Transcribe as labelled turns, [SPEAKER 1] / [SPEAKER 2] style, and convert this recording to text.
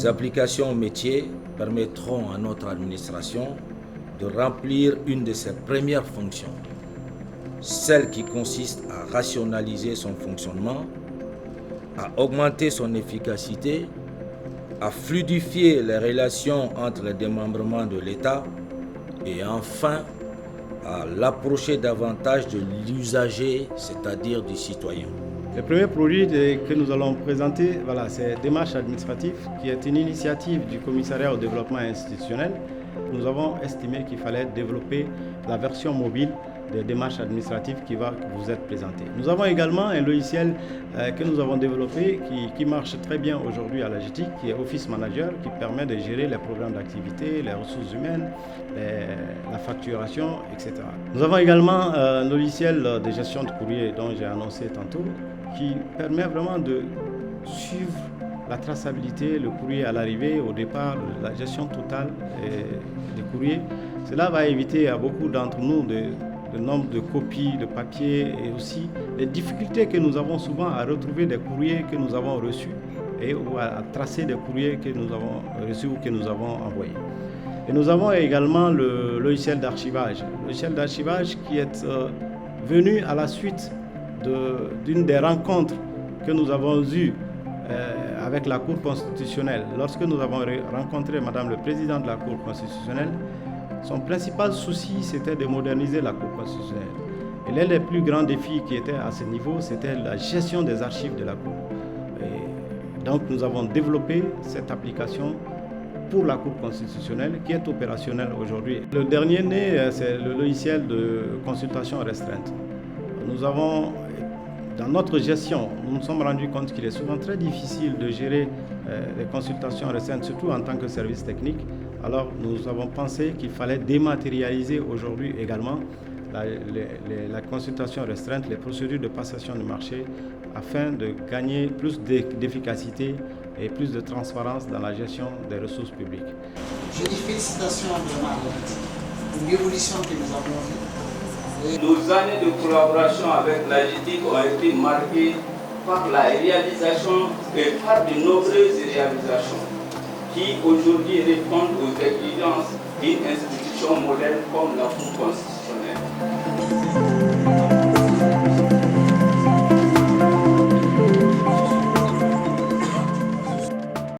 [SPEAKER 1] Les applications métiers permettront à notre administration de remplir une de ses premières fonctions, celle qui consiste à rationaliser son fonctionnement, à augmenter son efficacité, à fluidifier les relations entre les démembrements de l'État et enfin à l'approcher davantage de l'usager, c'est-à-dire du citoyen.
[SPEAKER 2] Le premier produit que nous allons présenter, c'est Démarche administrative, qui est une initiative du Commissariat au développement institutionnel. Nous avons estimé qu'il fallait développer la version mobile des démarches administratives qui va vous être présentée. Nous avons également un logiciel que nous avons développé qui marche très bien aujourd'hui à l'AGETIC, qui est Office Manager, qui permet de gérer les programmes d'activité, les ressources humaines, la facturation, etc. Nous avons également un logiciel de gestion de courrier dont j'ai annoncé tantôt, qui permet vraiment de suivre la traçabilité, le courrier à l'arrivée, au départ, la gestion totale des courriers. Cela va éviter à beaucoup d'entre nous le nombre de copies de papier et aussi les difficultés que nous avons souvent à retrouver des courriers que nous avons reçus ou à tracer des courriers que nous avons reçus ou que nous avons envoyés. Et nous avons également le logiciel d'archivage. Le logiciel d'archivage qui est venu à la suite d'une des rencontres que nous avons eues avec la Cour constitutionnelle. Lorsque nous avons rencontré Madame le Président de la Cour constitutionnelle, son principal souci, c'était de moderniser la Cour constitutionnelle. Et l'un des plus grands défis qui était à ce niveau, c'était la gestion des archives de la Cour. Et donc nous avons développé cette application pour la Cour constitutionnelle qui est opérationnelle aujourd'hui. Le dernier né, c'est le logiciel de consultation restreinte. Nous avons, dans notre gestion, nous nous sommes rendus compte qu'il est souvent très difficile de gérer les consultations restreintes, surtout en tant que service technique. Alors nous avons pensé qu'il fallait dématérialiser aujourd'hui également la consultation restreinte, les procédures de passation de marché, afin de gagner plus d'efficacité et plus de transparence dans la gestion des ressources publiques.
[SPEAKER 3] Je dis félicitations de Marguerite pour l'évolution que nous avons vue.
[SPEAKER 4] Nos années de collaboration avec l'AGETIC ont été marquées par la réalisation et par de nombreuses réalisations qui aujourd'hui répondent aux exigences d'une institution moderne comme la Cour constitutionnelle.